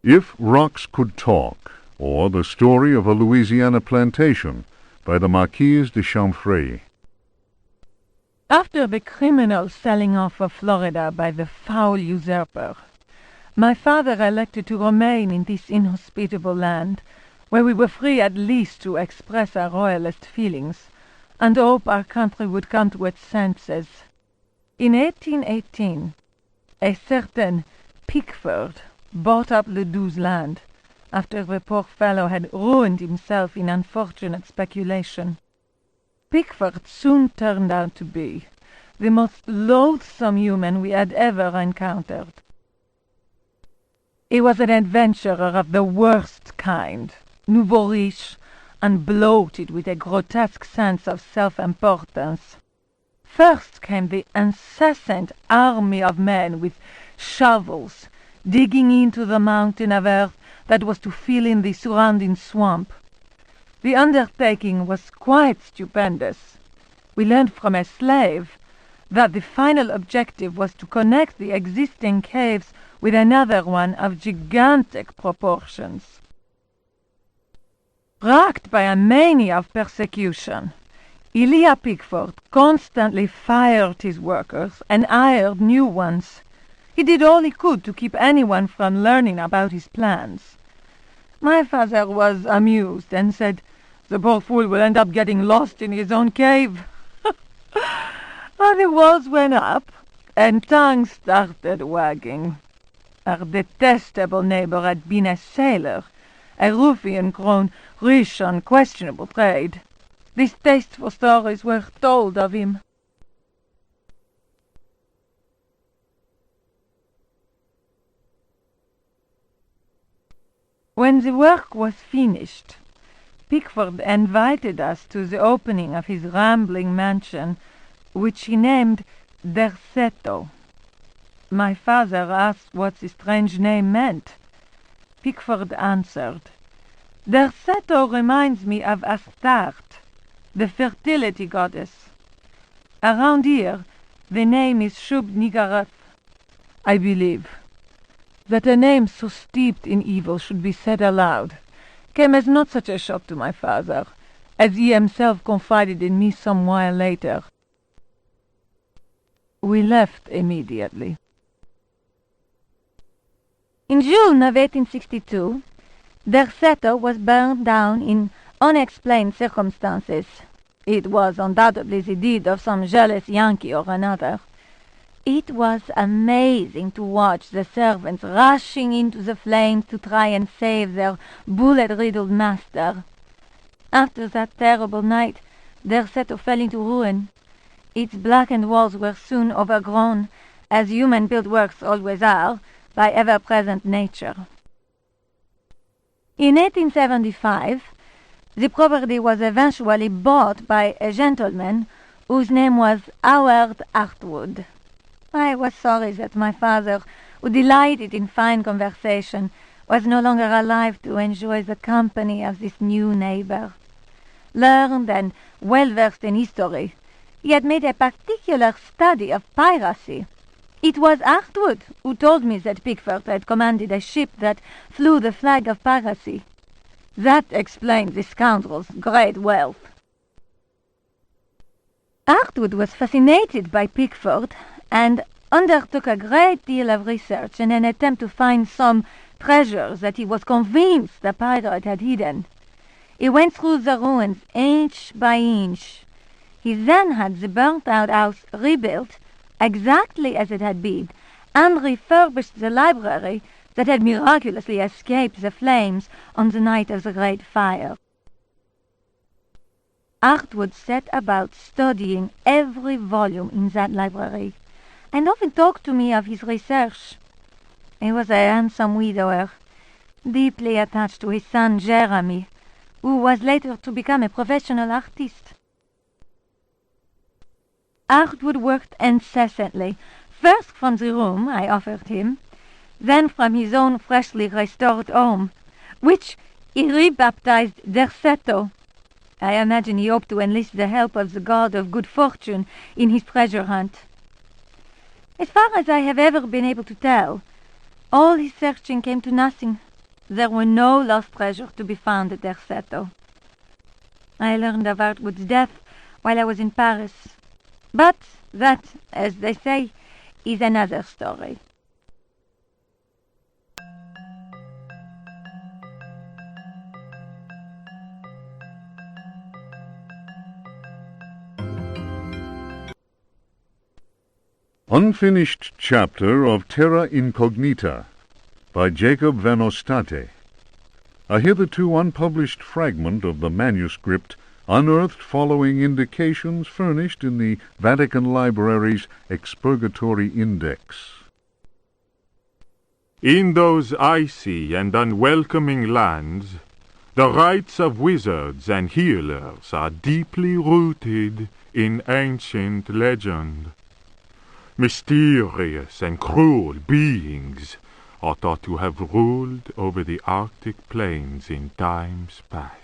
If Rocks Could Talk, or The Story of a Louisiana Plantation, by the Marquise de Chamfray. After the criminal selling off of Florida by the foul usurper, my father elected to remain in this inhospitable land, where we were free at least to express our royalist feelings, and hope our country would come to its senses. In 1818, a certain Pickford bought up Ledoux's land, after the poor fellow had ruined himself in unfortunate speculation. Pickford soon turned out to be the most loathsome human we had ever encountered. He was an adventurer of the worst kind, nouveau riche, and bloated with a grotesque sense of self-importance. First came the incessant army of men with shovels, digging into the mountain of earth that was to fill in the surrounding swamp. The undertaking was quite stupendous. We learned from a slave that the final objective was to connect the existing caves with another one of gigantic proportions. Racked by a mania of persecution, Elia Pickford constantly fired his workers and hired new ones. He did all he could to keep anyone from learning about his plans. My father was amused and said, "The poor fool will end up getting lost in his own cave." And the walls went up, and tongues started wagging. Our detestable neighbor had been a sailor, a ruffian grown rich on questionable trade. Distasteful stories were told of him. When the work was finished, Pickford invited us to the opening of his rambling mansion, which he named Derceto. My father asked what the strange name meant. Pickford answered, "Derceto reminds me of Astarte, the fertility goddess. Around here, the name is Shub-Niggurath. I believe that a name so steeped in evil should be said aloud came as not such a shock to my father, as he himself confided in me some while later." We left immediately. In June of 1862, Derceto was burned down in unexplained circumstances. It was undoubtedly the deed of some jealous Yankee or another. It was amazing to watch the servants rushing into the flames to try and save their bullet-riddled master. After that terrible night, Derceto fell into ruin. Its blackened walls were soon overgrown, as human-built works always are, by ever-present nature. In 1875, the property was eventually bought by a gentleman whose name was Howard Hartwood. I was sorry that my father, who delighted in fine conversation, was no longer alive to enjoy the company of this new neighbor. Learned and well-versed in history, he had made a particular study of piracy. It was Hartwood who told me that Pickford had commanded a ship that flew the flag of piracy. That explained the scoundrel's great wealth. Hartwood was fascinated by Pickford and undertook a great deal of research in an attempt to find some treasures that he was convinced the pirate had hidden. He went through the ruins inch by inch. He then had the burnt-out house rebuilt exactly as it had been, and refurbished the library that had miraculously escaped the flames on the night of the Great Fire. Hartwood set about studying every volume in that library, and often talked to me of his research. He was a handsome widower, deeply attached to his son Jeremy, who was later to become a professional artist. Hartwood worked incessantly, first from the room I offered him, then from his own freshly restored home, which he rebaptized Derceto. I imagine he hoped to enlist the help of the god of good fortune in his treasure hunt. As far as I have ever been able to tell, all his searching came to nothing. There were no lost treasure to be found at Derceto. I learned of Artwood's death while I was in Paris. But that, as they say, is another story. Unfinished Chapter of Terra Incognita by Jacob van Ostade. A hitherto unpublished fragment of the manuscript unearthed following indications furnished in the Vatican Library's Expurgatory Index. In those icy and unwelcoming lands, the rites of wizards and healers are deeply rooted in ancient legend. Mysterious and cruel beings are thought to have ruled over the Arctic plains in times past.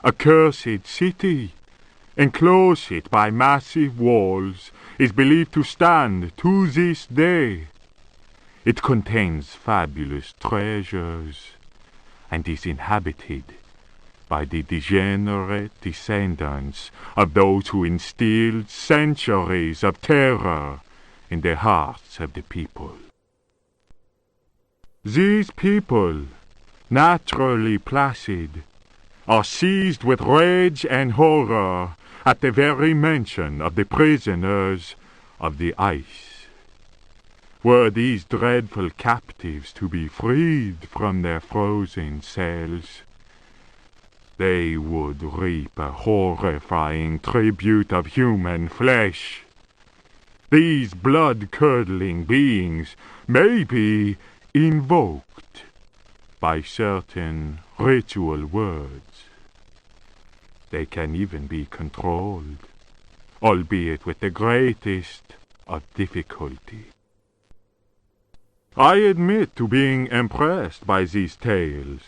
A cursed city, enclosed by massive walls, is believed to stand to this day. It contains fabulous treasures and is inhabited by the degenerate descendants of those who instilled centuries of terror in the hearts of the people. These people, naturally placid, are seized with rage and horror at the very mention of the prisoners of the ice. Were these dreadful captives to be freed from their frozen cells, they would reap a horrifying tribute of human flesh. These blood-curdling beings may be invoked by certain ritual words. They can even be controlled, albeit with the greatest of difficulty. I admit to being impressed by these tales,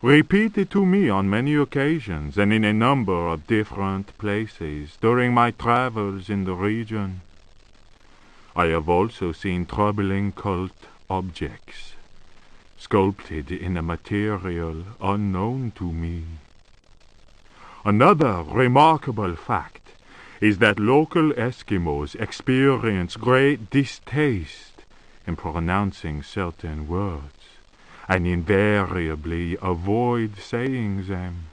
repeated to me on many occasions and in a number of different places during my travels in the region. I have also seen troubling cult objects, sculpted in a material unknown to me. Another remarkable fact is that local Eskimos experience great distaste in pronouncing certain words, and invariably avoid saying them.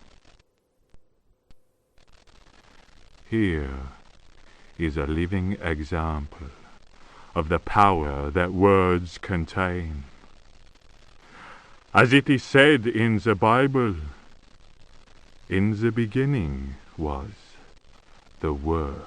Here is a living example of the power that words contain. As it is said in the Bible, in the beginning was the Word.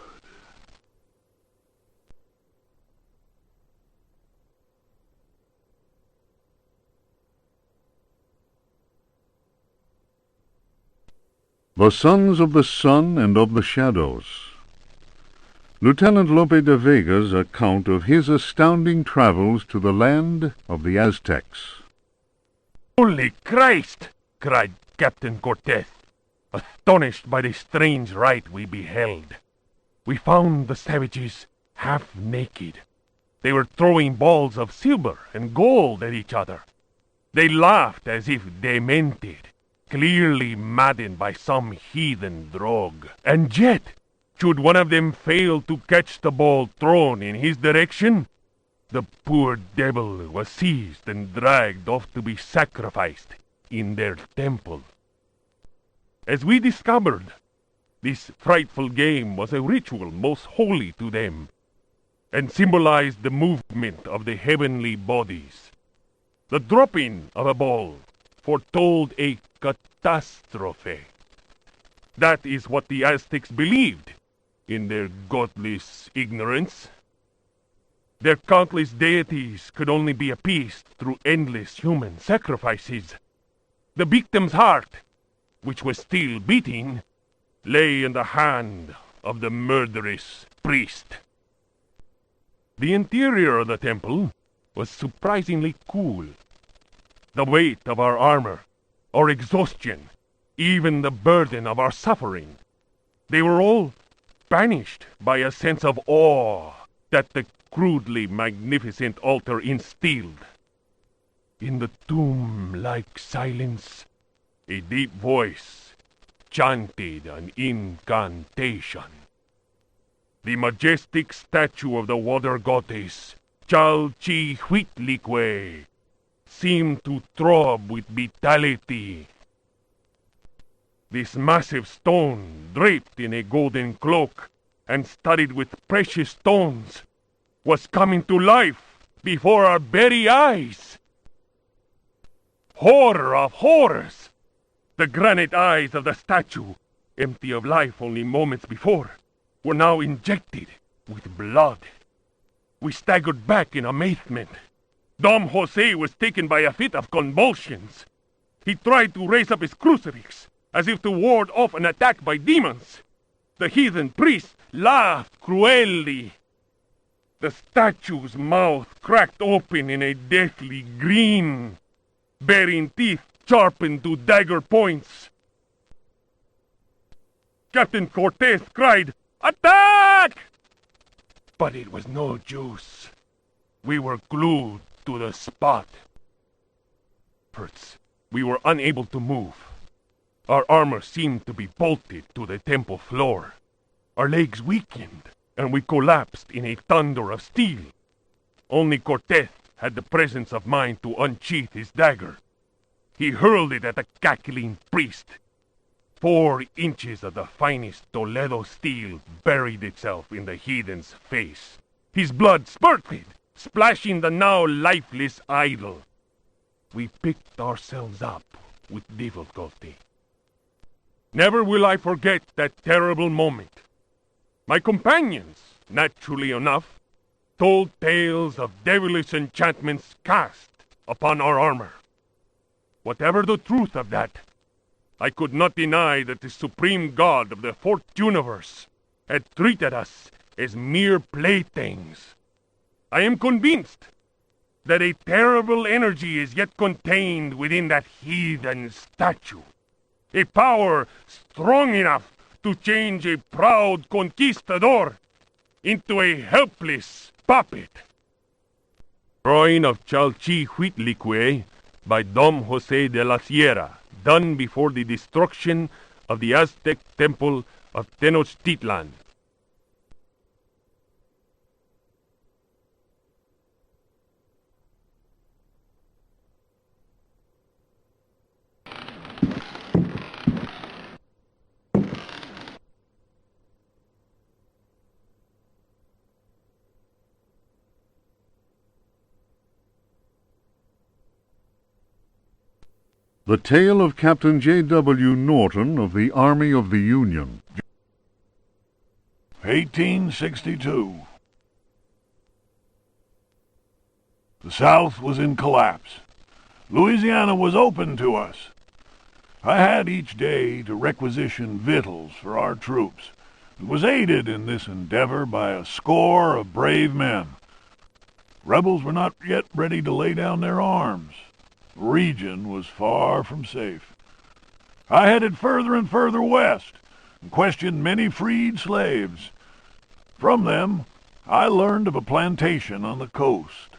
The Sons of the Sun and of the Shadows. Lieutenant Lope de Vega's account of his astounding travels to the land of the Aztecs. "Holy Christ!" cried Captain Cortez, astonished by the strange rite we beheld. We found the savages half naked. They were throwing balls of silver and gold at each other. They laughed as if demented, clearly maddened by some heathen drug. And yet, should one of them fail to catch the ball thrown in his direction, the poor devil was seized and dragged off to be sacrificed in their temple. As we discovered, this frightful game was a ritual most holy to them, and symbolized the movement of the heavenly bodies. The dropping of a ball foretold a catastrophe. That is what the Aztecs believed, in their godless ignorance. Their countless deities could only be appeased through endless human sacrifices. The victim's heart, which was still beating, lay in the hand of the murderous priest. The interior of the temple was surprisingly cool. The weight of our armor, our exhaustion, even the burden of our suffering, they were all banished by a sense of awe that the crudely magnificent altar instilled. In the tomb-like silence, a deep voice chanted an incantation. The majestic statue of the water goddess, Chalchihuitlicue, seemed to throb with vitality. This massive stone, draped in a golden cloak and studded with precious stones, was coming to life before our very eyes. Horror of horrors! The granite eyes of the statue, empty of life only moments before, were now injected with blood. We staggered back in amazement. Dom Jose was taken by a fit of convulsions. He tried to raise up his crucifix, as if to ward off an attack by demons. The heathen priest laughed cruelly. The statue's mouth cracked open in a deathly grin, bearing teeth sharpened to dagger points. Captain Cortez cried, "Attack!" But it was no use. We were glued to the spot. First, we were unable to move. Our armor seemed to be bolted to the temple floor. Our legs weakened, and we collapsed in a thunder of steel. Only Cortez had the presence of mind to unsheath his dagger. He hurled it at the cackling priest. 4 inches of the finest Toledo steel buried itself in the heathen's face. His blood spurted, splashing the now lifeless idol. We picked ourselves up with difficulty. Never will I forget that terrible moment. My companions, naturally enough, told tales of devilish enchantments cast upon our armor. Whatever the truth of that, I could not deny that the supreme god of the fourth universe had treated us as mere playthings. I am convinced that a terrible energy is yet contained within that heathen statue. A power strong enough to change a proud conquistador into a helpless puppet. Drawing of Chalchihuitlicue by Dom Jose de la Sierra, done before the destruction of the Aztec temple of Tenochtitlan. The Tale of Captain J.W. Norton of the Army of the Union. 1862. The South was in collapse. Louisiana was open to us. I had each day to requisition victuals for our troops, and was aided in this endeavor by a score of brave men. Rebels were not yet ready to lay down their arms. The region was far from safe. I headed further and further west, and questioned many freed slaves. From them, I learned of a plantation on the coast.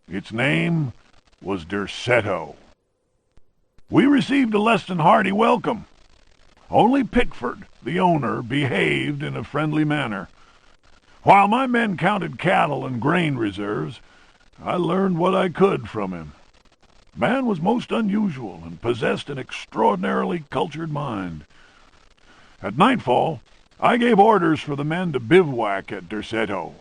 Its name was Derceto. We received a less than hearty welcome. Only Pickford, the owner, behaved in a friendly manner. While my men counted cattle and grain reserves, I learned what I could from him. Man was most unusual and possessed an extraordinarily cultured mind. At nightfall, I gave orders for the men to bivouac at Derceto.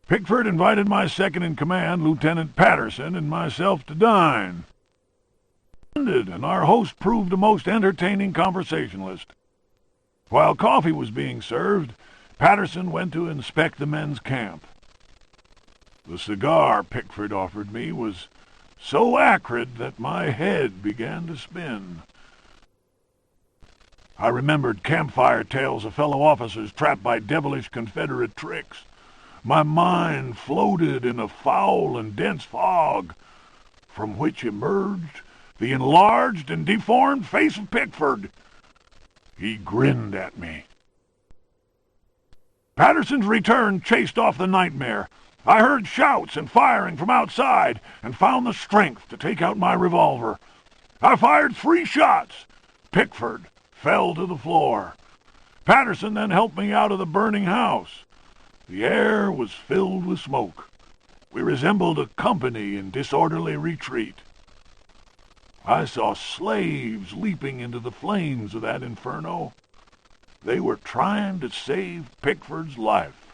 Pickford invited my second-in-command, Lieutenant Patterson, and myself to dine. And our host proved a most entertaining conversationalist. While coffee was being served, Patterson went to inspect the men's camp. The cigar Pickford offered me was so acrid that my head began to spin. I remembered campfire tales of fellow officers trapped by devilish Confederate tricks. My mind floated in a foul and dense fog, from which emerged the enlarged and deformed face of Pickford. He grinned at me. Patterson's return chased off the nightmare. I heard shouts and firing from outside and found the strength to take out my revolver. I fired 3 shots. Pickford fell to the floor. Patterson then helped me out of the burning house. The air was filled with smoke. We resembled a company in disorderly retreat. I saw slaves leaping into the flames of that inferno. They were trying to save Pickford's life.